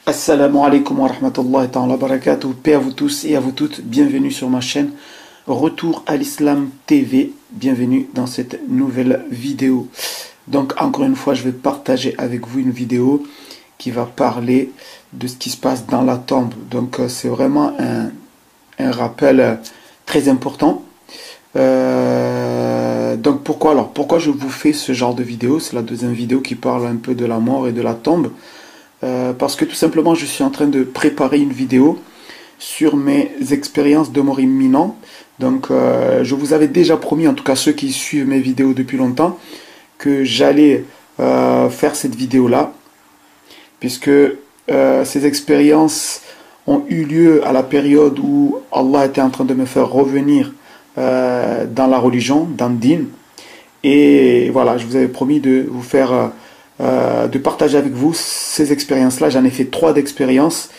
Assalamu alaikum wa rahmatullahi ta'ala wa barakatuh. Paix à vous tous et à vous toutes. Bienvenue sur ma chaîne Retour à l'Islam TV. Bienvenue dans cette nouvelle vidéo. Donc encore une fois, je vais partager avec vous une vidéo qui va parler de ce qui se passe dans la tombe. Donc c'est vraiment un rappel très important. Donc pourquoi je vous fais ce genre de vidéo? C'est la deuxième vidéo qui parle un peu de la mort et de la tombe. Parce que tout simplement je suis en train de préparer une vidéo sur mes expériences de mort imminente. Donc je vous avais déjà promis, en tout cas ceux qui suivent mes vidéos depuis longtemps, que j'allais faire cette vidéo là, puisque ces expériences ont eu lieu à la période où Allah était en train de me faire revenir dans la religion, dans le din. Et voilà, je vous avais promis de vous faire de partager avec vous ces expériences-là. J'en ai fait 3 d'expériences,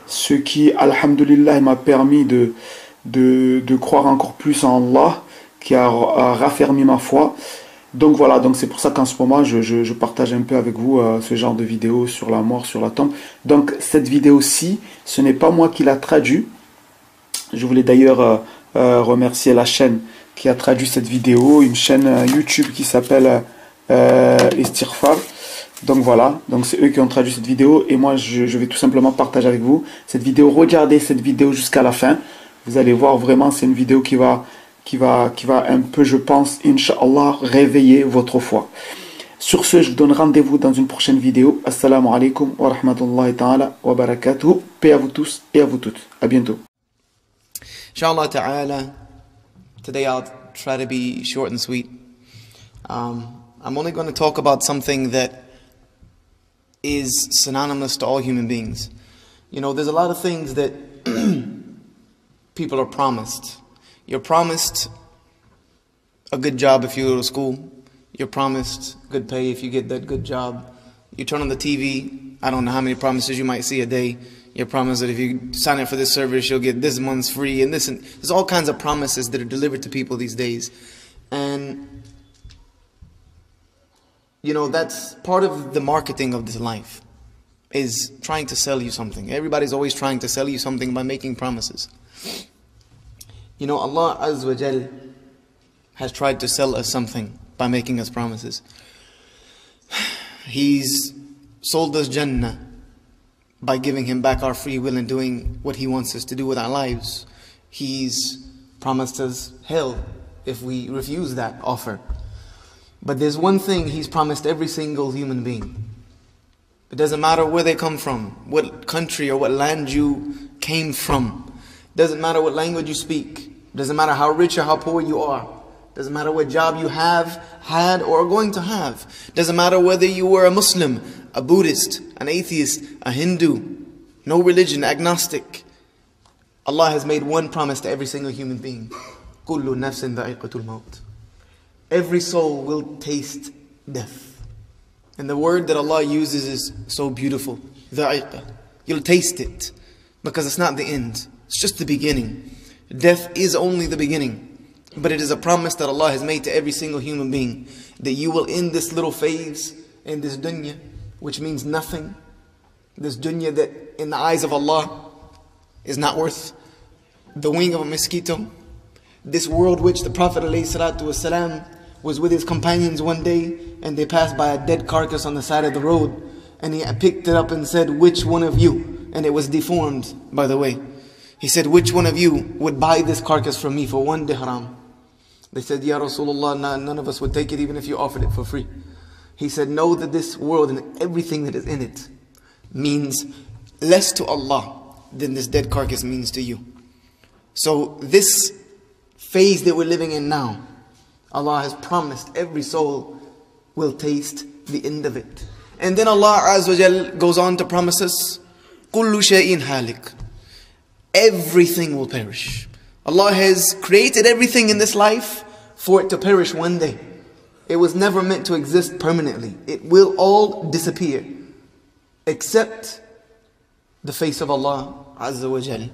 ce qui, alhamdulillah, m'a permis de croire encore plus en Allah, qui a raffermi ma foi. Donc voilà, donc c'est pour ça qu'en ce moment, je partage un peu avec vous ce genre de vidéo sur la mort, sur la tombe. Donc cette vidéo-ci, ce n'est pas moi qui l'a traduit. Je voulais d'ailleurs remercier la chaîne qui a traduit cette vidéo, une chaîne YouTube qui s'appelle Istighfar. Donc voilà, donc c'est eux qui ont traduit cette vidéo et moi je vais tout simplement partager avec vous cette vidéo. Regardez cette vidéo jusqu'à la fin, vous allez voir vraiment c'est une vidéo qui va un peu, je pense, Inch'Allah, réveiller votre foi. Sur ce, je vous donne rendez-vous dans une prochaine vidéo. Assalamu alaikum wa rahmatullahi ta'ala wa barakatuh. Paix à vous tous et à vous toutes. À bientôt. Inshallah ta'ala, today I'll try to be short and sweet. I'm only going to talk about something that is synonymous to all human beings. You know, there's a lot of things that people are promised. You're promised a good job if you go to school. You're promised good pay if you get that good job. You turn on the TV, I don't know how many promises you might see a day. You're promised that if you sign up for this service, you'll get this month's free and this. And there's all kinds of promises that are delivered to people these days. And you know, that's part of the marketing of this life, is trying to sell you something. Everybody's always trying to sell you something by making promises. You know, Allah Azza wa Jal has tried to sell us something by making us promises. He's sold us Jannah by giving Him back our free will and doing what He wants us to do with our lives. He's promised us hell if we refuse that offer. But there's one thing He's promised every single human being. It doesn't matter where they come from, what country or what land you came from. Doesn't matter what language you speak. Doesn't matter how rich or how poor you are. Doesn't matter what job you have, had, or are going to have. Doesn't matter whether you were a Muslim, a Buddhist, an atheist, a Hindu, no religion, agnostic. Allah has made one promise to every single human being. كُلُّ نَفْسٍ ذَائِقَةُ الْمَوْتِ. Every soul will taste death. And the word that Allah uses is so beautiful. ذَائِقَةُ. You'll taste it. Because it's not the end. It's just the beginning. Death is only the beginning. But it is a promise that Allah has made to every single human being, that you will end this little phase in this dunya, which means nothing. This dunya that in the eyes of Allah is not worth the wing of a mosquito. This world which the Prophet ﷺ was with his companions one day, and they passed by a dead carcass on the side of the road, and he picked it up and said, "Which one of you?" And it was deformed, by the way. He said, "Which one of you would buy this carcass from me for 1 dirham?" They said, "Ya Rasulullah, none of us would take it even if you offered it for free." He said, "Know that this world and everything that is in it means less to Allah than this dead carcass means to you." So this phase that we're living in now, Allah has promised every soul will taste the end of it. And then Allah Azza wa Jal goes on to promise us, كُلُّ شَيْءٍ هَالِكٍ. Everything will perish. Allah has created everything in this life for it to perish one day. It was never meant to exist permanently. It will all disappear, except the face of Allah Azza wa Jal.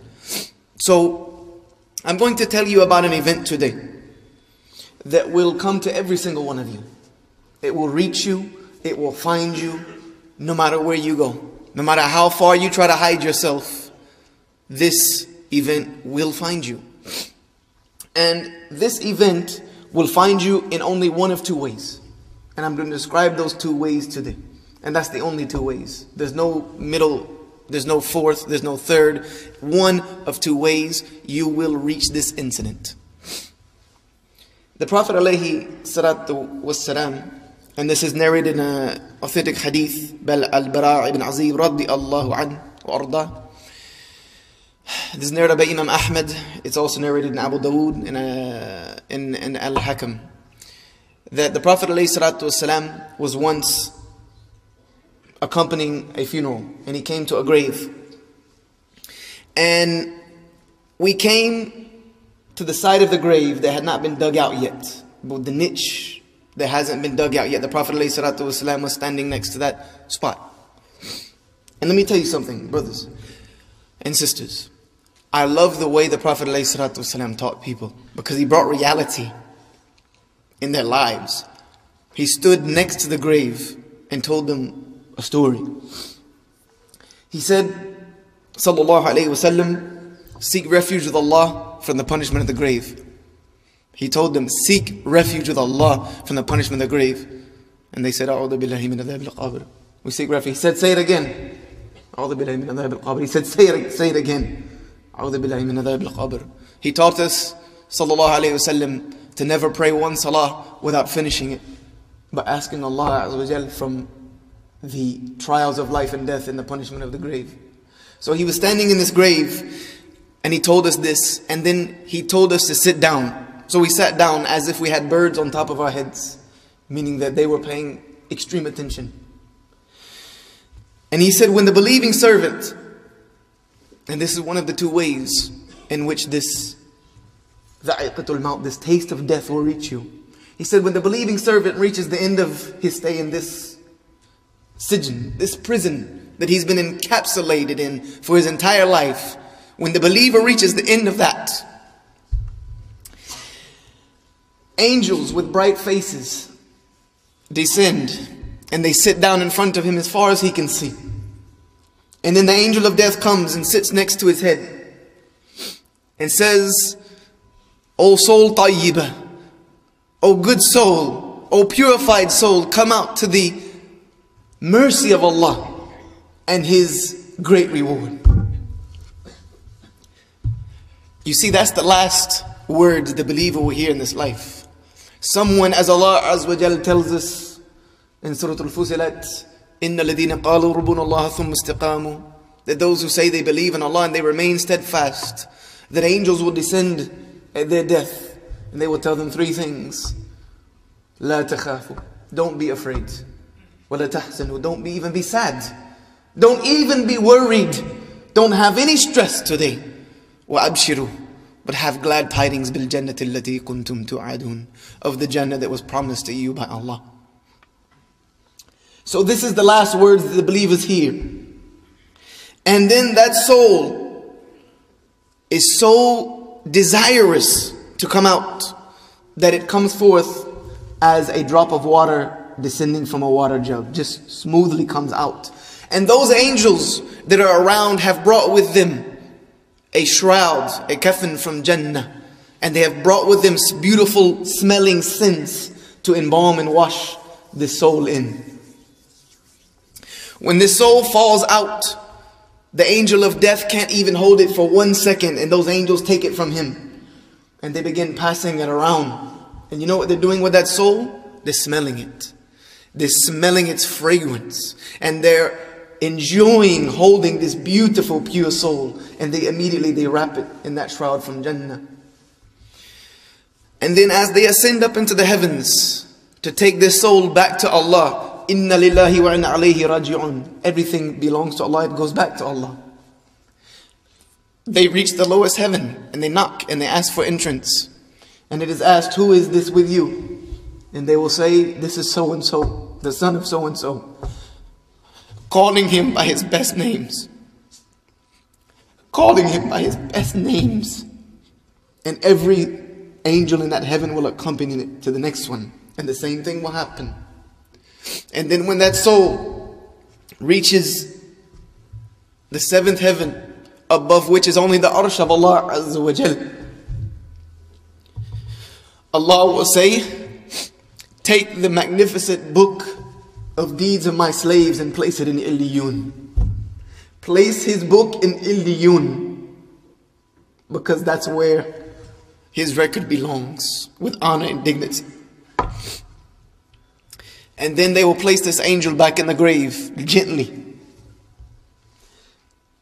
So I'm going to tell you about an event today that will come to every single one of you. It will reach you, it will find you, no matter where you go. No matter how far you try to hide yourself, this event will find you. And this event will find you in only one of two ways. And I'm going to describe those two ways today. And that's the only two ways. There's no middle, there's no fourth, there's no third. One of two ways you will reach this incident. The Prophet alayhi salatu wassalam, and this is narrated in an authentic hadith, al-Bara' ibn Azib radiyallahu anhu wa arda. This is narrated by Imam Ahmad. It's also narrated in Abu Dawood in Al-Hakam. That the Prophet ﷺ was once accompanying a funeral, and he came to a grave. And we came to the side of the grave that had not been dug out yet. But the niche that hasn't been dug out yet. The Prophet ﷺ was standing next to that spot. And let me tell you something, brothers and sisters. I love the way the Prophet ﷺ taught people, because he brought reality in their lives. He stood next to the grave and told them a story. He said, sallallahu alayhi wasallam, seek refuge with Allah from the punishment of the grave. He told them, seek refuge with Allah from the punishment of the grave. And they said, A'udhu billahi min adhab al-qabr. We seek refuge. He said, say it again. A'udhu billahi min adhab al-qabr. He said, say it again. He taught us, sallallahu alayhi wasallam, to never pray one salah without finishing it, but asking Allah Azza wa Jal from the trials of life and death and the punishment of the grave. So he was standing in this grave, and he told us this, and then he told us to sit down. So we sat down as if we had birds on top of our heads, meaning that they were paying extreme attention. And he said, when the believing servant, and this is one of the two ways in which this dha'iqatul maut, this taste of death, will reach you. He said, when the believing servant reaches the end of his stay in this sijn, this prison that he's been encapsulated in for his entire life, when the believer reaches the end of that, angels with bright faces descend and they sit down in front of him as far as he can see. And then the angel of death comes and sits next to his head and says, O soul tayyibah, O good soul, O purified soul, come out to the mercy of Allah and His great reward. You see, that's the last word the believer will hear in this life. Someone, as Allah Azza wa Jal tells us in Surah Al-Fusilat, إِنَّ الَّذِينَ قَالُوا رَبُّنَ اللَّهَ ثُمَّ اسْتَقَامُوا, that those who say they believe in Allah and they remain steadfast, that angels will descend at their death and they will tell them three things. لَا تَخَافُوا, don't be afraid. وَلَا تَحْزَنُوا, don't even be sad. Don't even be worried. Don't have any stress today. وَأَبْشِرُوا, but have glad tidings بِالْجَنَّةِ الَّتِي كُنْتُمْ تُعَدُونَ, of the Jannah that was promised to you by Allah. So this is the last words that the believers hear. And then that soul is so desirous to come out that it comes forth as a drop of water descending from a water jug. Just smoothly comes out. And those angels that are around have brought with them a shroud, a kafan from Jannah. And they have brought with them beautiful smelling scents to embalm and wash this soul in. When this soul falls out, the angel of death can't even hold it for 1 second, and those angels take it from him. And they begin passing it around. And you know what they're doing with that soul? They're smelling it. They're smelling its fragrance. And they're enjoying holding this beautiful, pure soul. And they immediately wrap it in that shroud from Jannah. And then as they ascend up into the heavens to take their soul back to Allah, Inna lillahi wa inna alayhi raji'un. Everything belongs to Allah, it goes back to Allah. They reach the lowest heaven and they knock and they ask for entrance. And it is asked, who is this with you? And they will say, this is so and so, the son of so and so. Calling him by his best names. Calling him by his best names. And every angel in that heaven will accompany it to the next one. And the same thing will happen. And then when that soul reaches the seventh heaven, above which is only the arsh of Allah Azza wa Jal. Allah will say, take the magnificent book of deeds of my slaves and place it in Illiyun. Place his book in Illiyun, because that's where his record belongs, with honor and dignity. And then they will place this angel back in the grave, gently.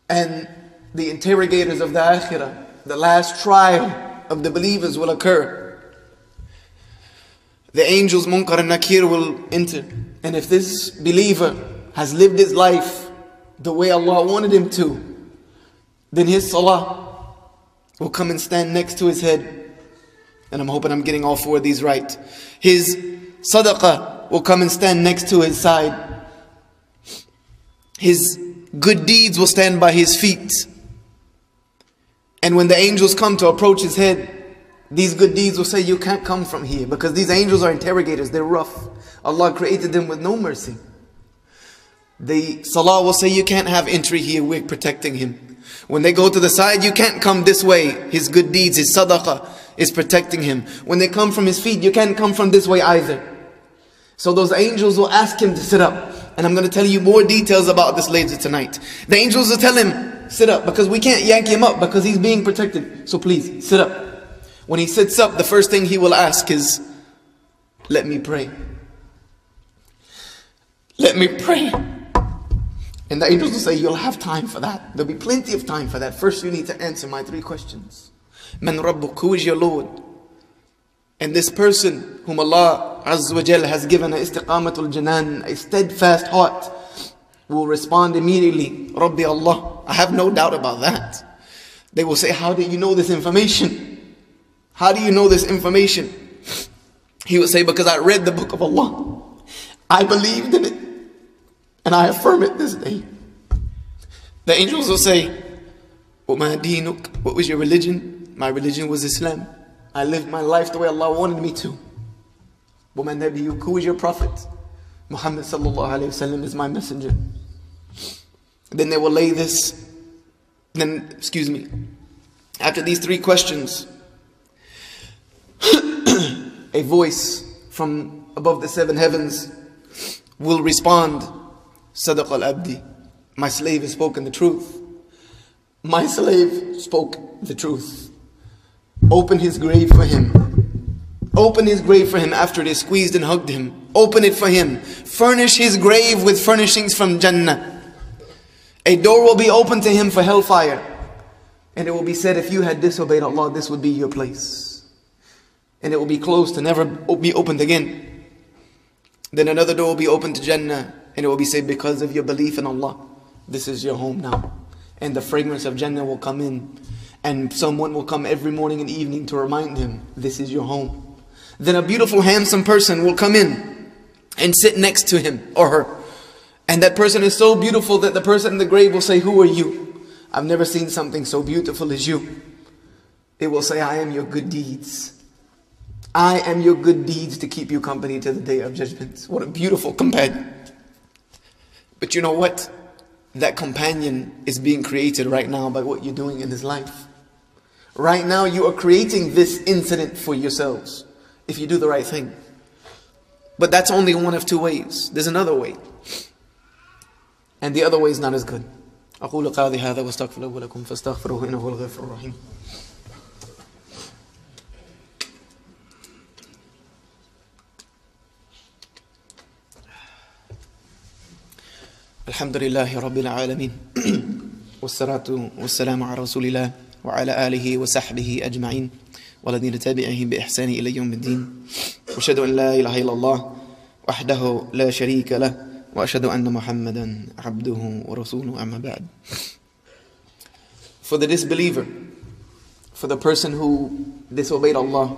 And the interrogators of the Akhirah, the last trial of the believers, will occur. The angels Munkar and Nakir will enter. And if this believer has lived his life the way Allah wanted him to, then his salah will come and stand next to his head. And I'm hoping I'm getting all four of these right. His sadaqah will come and stand next to his side. His good deeds will stand by his feet. And when the angels come to approach his head, these good deeds will say, you can't come from here, because these angels are interrogators, they're rough. Allah created them with no mercy. The salah will say, you can't have entry here, we're protecting him. When they go to the side, you can't come this way. His good deeds, his sadaqah is protecting him. When they come from his feet, you can't come from this way either. So those angels will ask him to sit up. And I'm going to tell you more details about this later tonight. The angels will tell him, sit up, because we can't yank him up because he's being protected. So please, sit up. When he sits up, the first thing he will ask is, let me pray. Let me pray. And the angels will say, you'll have time for that. There'll be plenty of time for that. First you need to answer my three questions. Man Rabbuk, who is your Lord? And this person whom Allah Azza wa Jal has given a istiqamatul janan, a steadfast heart, will respond immediately, Rabbi Allah. I have no doubt about that. They will say, how do you know this information? How do you know this information? He will say, because I read the book of Allah. I believed in it. And I affirm it this day. The angels will say, what was your religion? My religion was Islam. I lived my life the way Allah wanted me to. Who is your prophet? Muhammad sallallahu alayhi wa sallam is my messenger. Then they will lay this. After these three questions, a voice from above the seven heavens will respond, Sadaq al-Abdi, my slave has spoken the truth. My slave spoke the truth. Open his grave for him. Open his grave for him after they squeezed and hugged him. Open it for him. Furnish his grave with furnishings from Jannah. A door will be opened to him for hellfire. And it will be said, if you had disobeyed Allah, this would be your place. And it will be closed to never be opened again. Then another door will be opened to Jannah. And it will be said, because of your belief in Allah, this is your home now. And the fragrance of Jannah will come in. And someone will come every morning and evening to remind him, this is your home. Then a beautiful, handsome person will come in and sit next to him or her. And that person is so beautiful that the person in the grave will say, who are you? I've never seen something so beautiful as you. It will say, I am your good deeds. I am your good deeds to keep you company to the day of judgment. What a beautiful companion. But you know what? That companion is being created right now by what you're doing in his life. Right now you are creating this incident for yourselves, if you do the right thing. But that's only one of two ways. There's another way. And the other way is not as good. أقول قولي هذا واستغفر الله لكم فاستغفروه إنه هو الغفور الرحيم. الحمد لله رب العالمين والصلاة والسلام على رسول الله وعلى آله وصحبه أجمعين والذين تبعهم بإحسان إلى يوم الدين وأشهد أن لا إله إلا الله وحده لا شريك له وأشهد أن محمدا عبده ورسوله أما بعد. For the disbeliever, for the person who disobeyed Allah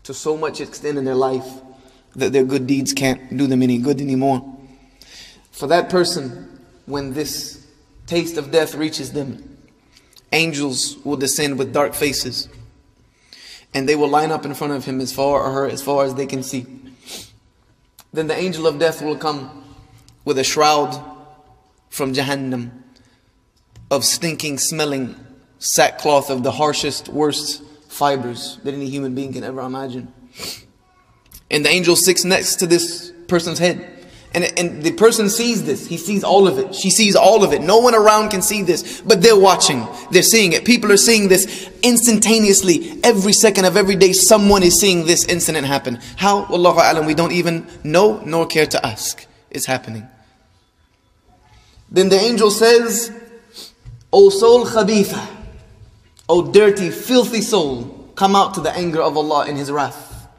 to so much extent in their life that their good deeds can't do them any good anymore, for that person, when this taste of death reaches them, angels will descend with dark faces and they will line up in front of him as far or her as far as they can see. Then the angel of death will come with a shroud from Jahannam, of stinking, smelling sackcloth of the harshest, worst fibers that any human being can ever imagine. And the angel sits next to this person's head. And the person sees this. He sees all of it. She sees all of it. No one around can see this. But they're watching. They're seeing it. People are seeing this instantaneously. Every second of every day, someone is seeing this incident happen. How? Wallahu a'lam, we don't even know nor care to ask. It's happening. Then the angel says, O soul khabitha, O dirty, filthy soul, come out to the anger of Allah in His wrath.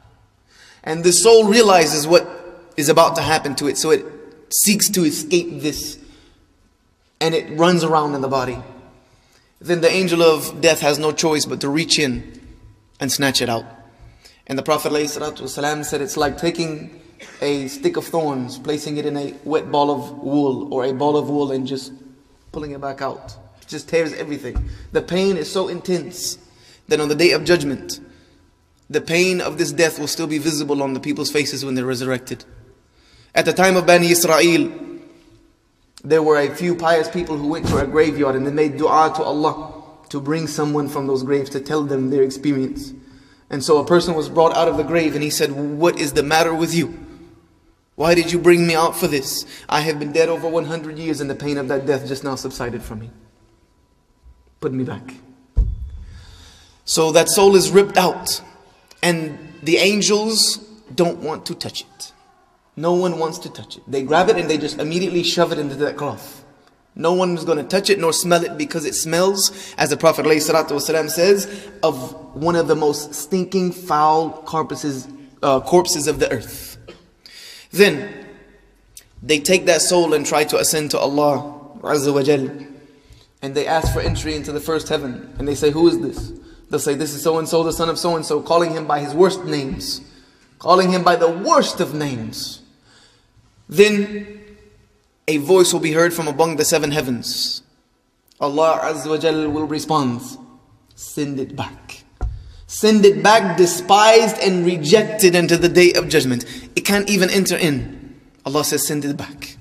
And the soul realizes what is about to happen to it, so it seeks to escape this, and it runs around in the body. Then the angel of death has no choice but to reach in and snatch it out. And the Prophet ﷺ said it's like taking a stick of thorns, placing it in a wet ball of wool, or a ball of wool, and just pulling it back out. It just tears everything. The pain is so intense that on the day of judgment, the pain of this death will still be visible on the people's faces when they're resurrected. At the time of Bani Israel, there were a few pious people who went to a graveyard and they made dua to Allah to bring someone from those graves to tell them their experience. And so a person was brought out of the grave and he said, what is the matter with you? Why did you bring me out for this? I have been dead over 100 years and the pain of that death just now subsided from me. Put me back. So that soul is ripped out and the angels don't want to touch it. No one wants to touch it. They grab it and they just immediately shove it into that cloth. No one is going to touch it nor smell it because it smells, as the Prophet ﷺ says, of one of the most stinking, foul corpses of the earth. Then they take that soul and try to ascend to Allah Azza wa Jal. And they ask for entry into the first heaven. And they say, who is this? They'll say, this is so-and-so, the son of so-and-so, calling him by his worst names. Calling him by the worst of names. Then a voice will be heard from among the seven heavens. Allah Azza wa Jal will respond, send it back. Send it back, despised and rejected into the day of judgment. It can't even enter in. Allah says, send it back.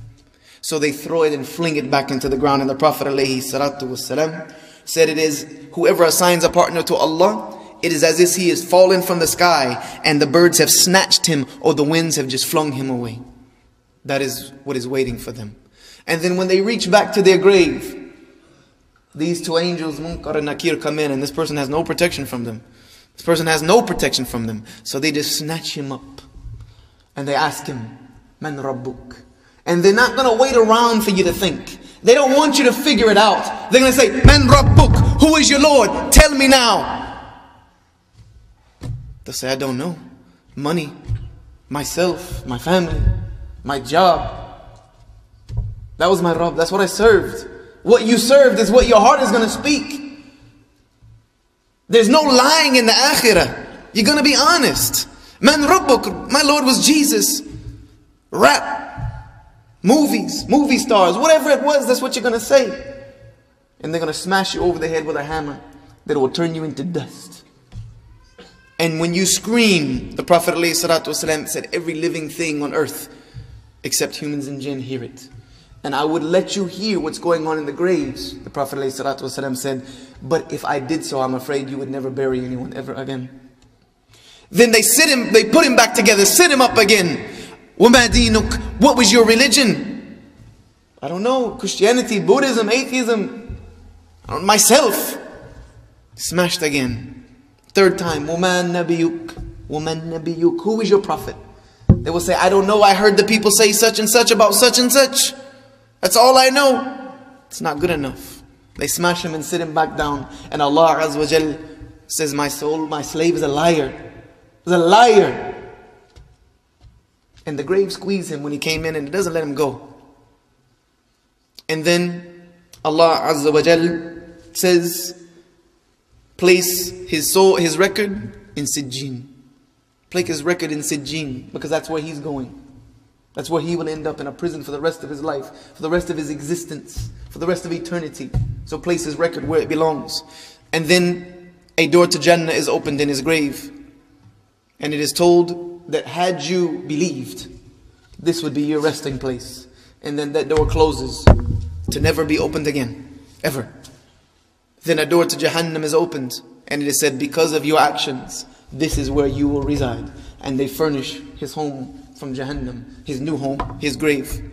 So they throw it and fling it back into the ground. And the Prophet ﷺ said it is, whoever assigns a partner to Allah, it is as if he is fallen from the sky and the birds have snatched him or the winds have just flung him away. That is what is waiting for them. And then when they reach back to their grave, these two angels, Munkar and Nakir, come in and this person has no protection from them. This person has no protection from them. So they just snatch him up. And they ask him, Man Rabbuk? And they're not going to wait around for you to think. They don't want you to figure it out. They're going to say, Man Rabbuk? Who is your Lord? Tell me now. They'll say, I don't know. Money, myself, my family, my job. That was my Rabb. That's what I served. What you served is what your heart is going to speak. There's no lying in the akhirah. You're going to be honest. Man Rabbuk, my Lord was Jesus. Rap, movies, movie stars, whatever it was, that's what you're going to say. And they're going to smash you over the head with a hammer that will turn you into dust. And when you scream, the Prophet ﷺ said, every living thing on earth except humans and jinn hear it. And I would let you hear what's going on in the graves. The Prophet ﷺ said, but if I did so, I'm afraid you would never bury anyone ever again. Then they put him back together, sit him up again. وَمَا دِينُكَ? What was your religion? I don't know, Christianity, Buddhism, atheism. I don't know, myself. Smashed again. Third time, وَمَا نَبِيُّكَ? وَمَا نَبِيُّكَ? Who is your prophet? They will say, I don't know, I heard the people say such and such about such and such. That's all I know. It's not good enough. They smash him and sit him back down. And Allah Azza wa Jal says, my soul, my slave is a liar. He's a liar. And the grave squeezed him when he came in and it doesn't let him go. And then Allah Azza wa Jal says, place his soul, his record in Sijjin. Place his record in Sijjin, because that's where he's going. That's where he will end up, in a prison for the rest of his life, for the rest of his existence, for the rest of eternity. So place his record where it belongs. And then a door to Jannah is opened in his grave. And it is told that had you believed, this would be your resting place. And then that door closes to never be opened again, ever. Then a door to Jahannam is opened, and it is said, because of your actions, this is where you will reside. And they furnish his home from Jahannam, his new home, his grave.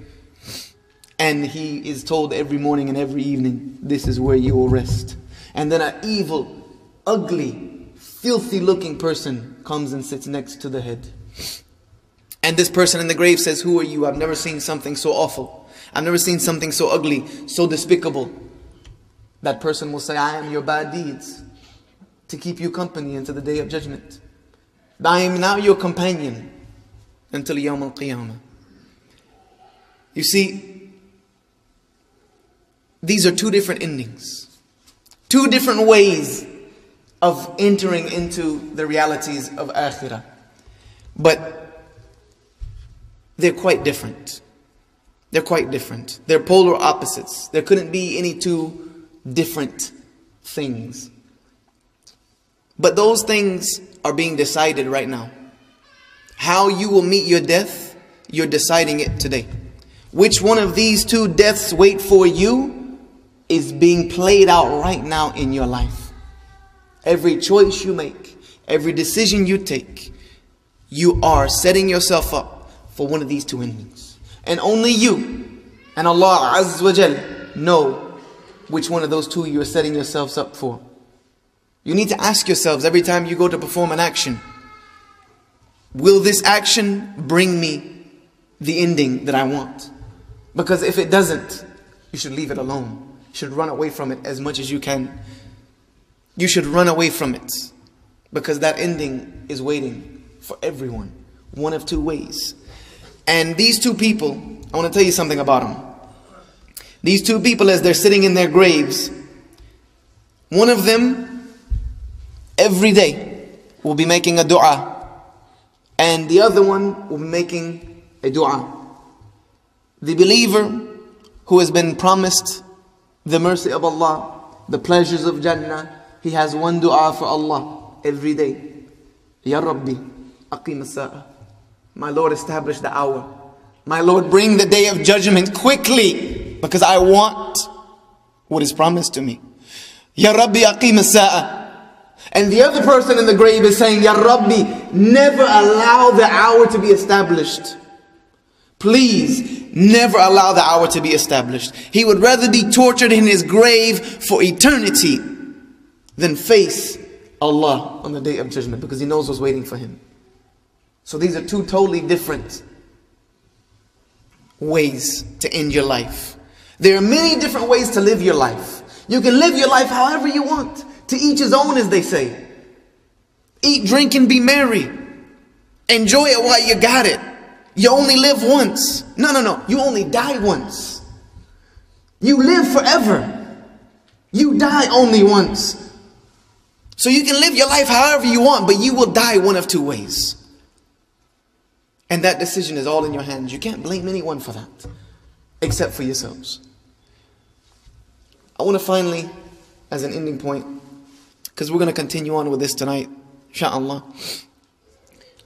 And he is told every morning and every evening, this is where you will rest. And then an evil, ugly, filthy looking person comes and sits next to the head. And this person in the grave says, who are you? I've never seen something so awful. I've never seen something so ugly, so despicable. That person will say, I am your bad deeds to keep you company until the day of judgment. I am now your companion until Yawm al-Qiyamah. You see, these are two different endings. Two different ways of entering into the realities of Akhirah. But they're quite different. They're quite different. They're polar opposites. There couldn't be any two different things. But those things are being decided right now. How you will meet your death, you're deciding it today. Which one of these two deaths wait for you is being played out right now in your life. Every choice you make, every decision you take, you are setting yourself up for one of these two endings. And only you and Allah Azza wa Jal know which one of those two you are setting yourselves up for. You need to ask yourselves every time you go to perform an action, will this action bring me the ending that I want? Because if it doesn't, you should leave it alone. You should run away from it as much as you can. You should run away from it, because that ending is waiting for everyone. One of two ways. And these two people, I want to tell you something about them. These two people, as they're sitting in their graves, one of them every day will be making a dua, and the other one will be making a dua. The believer who has been promised the mercy of Allah, the pleasures of Jannah, he has one dua for Allah every day. Ya Rabbi, aqim as-sa'a. My Lord, establish the hour. My Lord, bring the day of judgment quickly, because I want what is promised to me. Ya Rabbi, aqim as-sa'a. And the other person in the grave is saying, Ya Rabbi, never allow the hour to be established. Please, never allow the hour to be established. He would rather be tortured in his grave for eternity than face Allah on the day of judgment, because he knows what's waiting for him. So these are two totally different ways to end your life. There are many different ways to live your life. You can live your life however you want. To each his own, as they say. Eat, drink, and be merry. Enjoy it while you got it. You only live once. No. You only die once. You live forever. You die only once. So you can live your life however you want, but you will die one of two ways. And that decision is all in your hands. You can't blame anyone for that, except for yourselves. I want to finally, as an ending point, because we're going to continue on with this tonight, inshallah,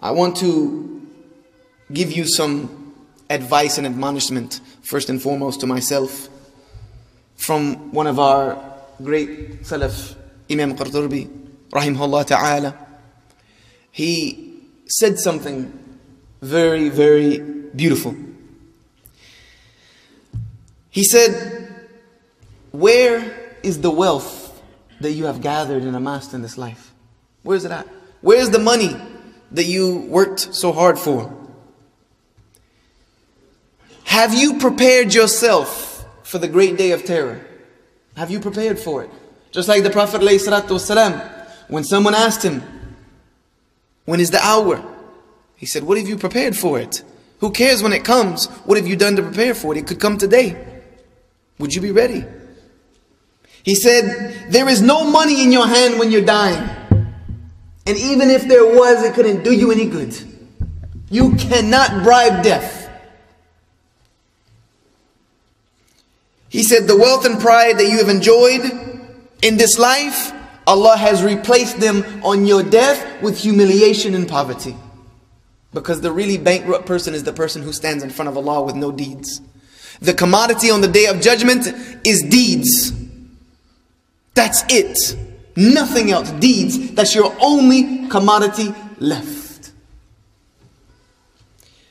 I want to give you some advice and admonishment, first and foremost to myself, from one of our great Salaf, Imam Qurtubi, rahimahullah ta'ala. He said something very, very beautiful. He said, where is the wealth that you have gathered and amassed in this life? Where is it at? Where is the money that you worked so hard for? Have you prepared yourself for the great day of terror? Have you prepared for it? Just like the Prophet ﷺ, when someone asked him, when is the hour? He said, what have you prepared for it? Who cares when it comes? What have you done to prepare for it? It could come today. Would you be ready? He said, there is no money in your hand when you're dying. And even if there was, it couldn't do you any good. You cannot bribe death. He said, the wealth and pride that you have enjoyed in this life, Allah has replaced them on your death with humiliation and poverty. Because the really bankrupt person is the person who stands in front of Allah with no deeds. The commodity on the day of judgment is deeds. That's it. Nothing else. Deeds. That's your only commodity left.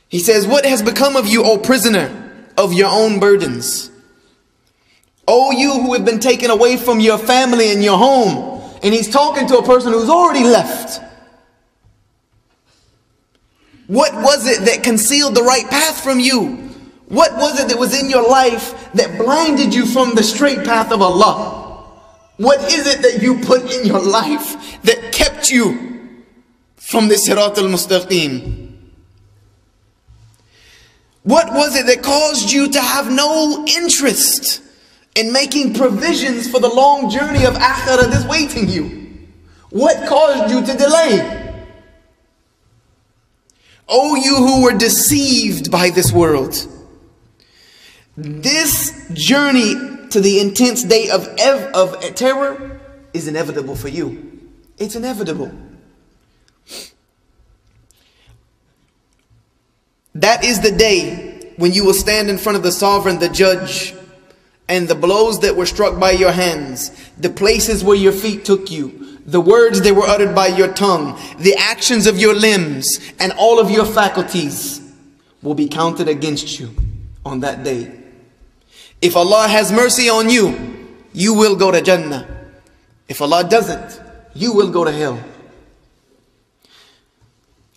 He says, what has become of you, O prisoner, of your own burdens? O you who have been taken away from your family and your home. And he's talking to a person who's already left. What was it that concealed the right path from you? What was it that was in your life that blinded you from the straight path of Allah? What is it that you put in your life that kept you from the Sirat al-Mustaqim? What was it that caused you to have no interest in making provisions for the long journey of Akhirah that's waiting you? What caused you to delay? O you who were deceived by this world. This journey to the intense day of terror is inevitable for you. It's inevitable. That is the day when you will stand in front of the sovereign, the judge, and the blows that were struck by your hands, the places where your feet took you, the words that were uttered by your tongue, the actions of your limbs, and all of your faculties will be counted against you on that day. If Allah has mercy on you, you will go to Jannah. If Allah doesn't, you will go to hell.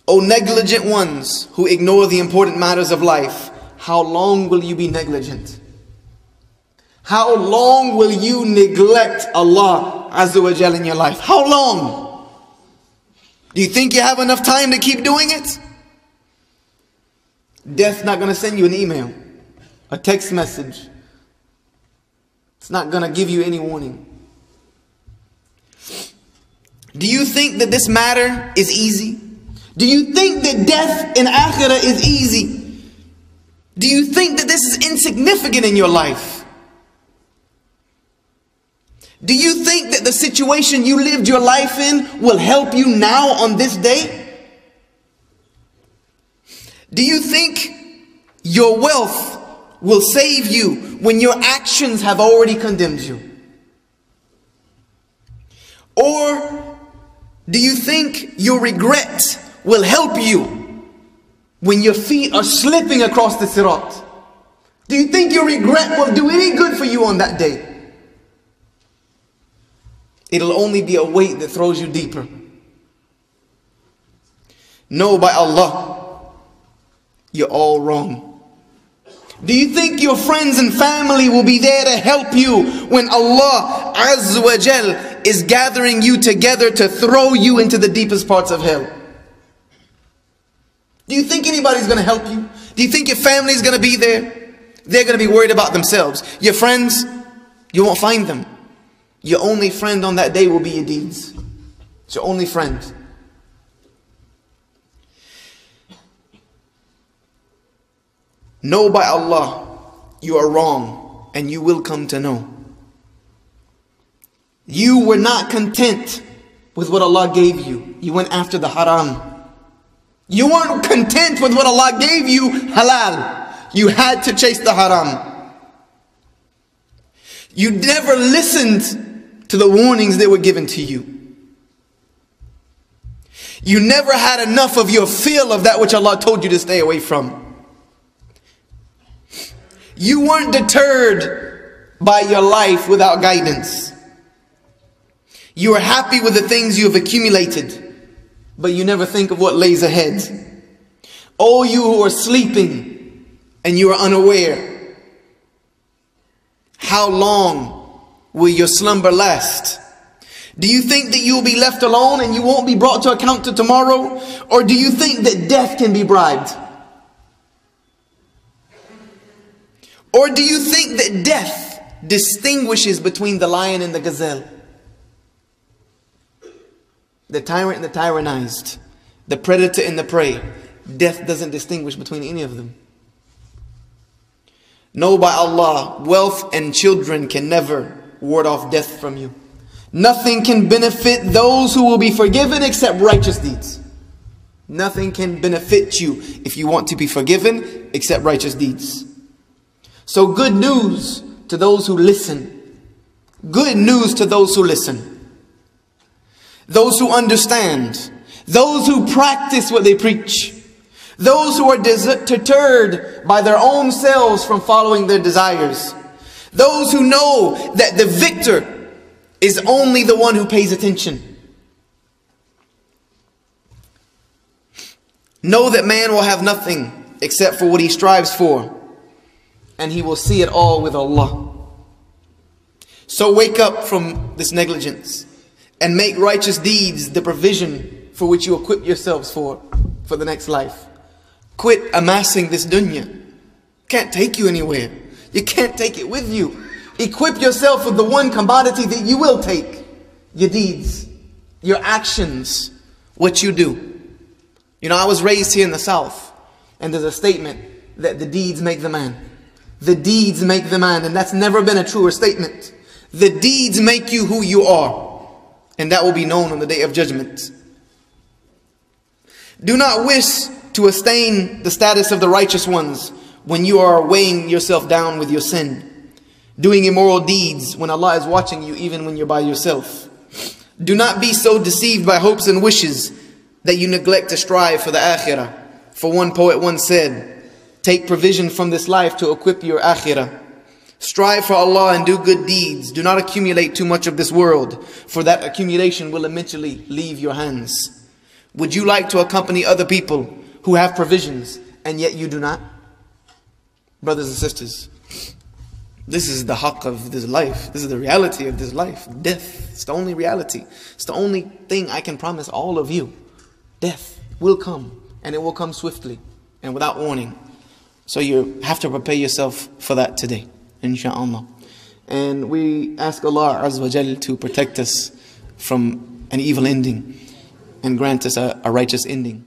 O negligent ones who ignore the important matters of life, how long will you be negligent? How long will you neglect Allah Azza wa Jal in your life? How long? Do you think you have enough time to keep doing it? Death's not going to send you an email, a text message. It's not going to give you any warning. Do you think that this matter is easy? Do you think that death in Akhirah is easy? Do you think that this is insignificant in your life? Do you think that the situation you lived your life in will help you now on this day? Do you think your wealth will save you when your actions have already condemned you? Or do you think your regret will help you when your feet are slipping across the sirat? Do you think your regret will do any good for you on that day? It'll only be a weight that throws you deeper. No, by Allah, you're all wrong. Do you think your friends and family will be there to help you when Allah Azza wa Jal is gathering you together to throw you into the deepest parts of hell? Do you think anybody's going to help you? Do you think your family's going to be there? They're going to be worried about themselves. Your friends, you won't find them. Your only friend on that day will be your deeds. It's your only friend. Know by Allah, you are wrong, and you will come to know. You were not content with what Allah gave you. You went after the haram. You weren't content with what Allah gave you, halal. You had to chase the haram. You never listened to the warnings that were given to you. You never had enough of your fill of that which Allah told you to stay away from. You weren't deterred by your life without guidance. You are happy with the things you have accumulated, but you never think of what lays ahead. Oh, you who are sleeping and you are unaware, how long will your slumber last? Do you think that you will be left alone and you won't be brought to account to tomorrow? Or do you think that death can be bribed? Or do you think that death distinguishes between the lion and the gazelle? The tyrant and the tyrannized, the predator and the prey. Death doesn't distinguish between any of them. Know by Allah, wealth and children can never ward off death from you. Nothing can benefit those who will be forgiven except righteous deeds. Nothing can benefit you if you want to be forgiven except righteous deeds. So good news to those who listen. good news to those who listen, those who understand, those who practice what they preach, those who are deterred by their own selves from following their desires, those who know that the victor is only the one who pays attention. Know that man will have nothing except for what he strives for, and he will see it all with Allah. So wake up from this negligence and make righteous deeds the provision for which you equip yourselves for the next life. Quit amassing this dunya. Can't take you anywhere. You can't take it with you. Equip yourself with the one commodity that you will take: your deeds, your actions, what you do. You know, I was raised here in the South, and there's a statement that the deeds make the man. The deeds make the man, and that's never been a truer statement. The deeds make you who you are, and that will be known on the Day of Judgment. Do not wish to attain the status of the righteous ones when you are weighing yourself down with your sin, doing immoral deeds when Allah is watching you, even when you're by yourself. Do not be so deceived by hopes and wishes that you neglect to strive for the akhirah. For one poet once said, take provision from this life to equip your akhirah. Strive for Allah and do good deeds. Do not accumulate too much of this world, for that accumulation will eventually leave your hands. Would you like to accompany other people who have provisions and yet you do not? Brothers and sisters, this is the haqq of this life. This is the reality of this life. Death. It's the only reality. It's the only thing I can promise all of you. Death will come, and it will come swiftly and without warning. So you have to prepare yourself for that today, insha'Allah. And we ask Allah Azza wa Jal to protect us from an evil ending and grant us a righteous ending.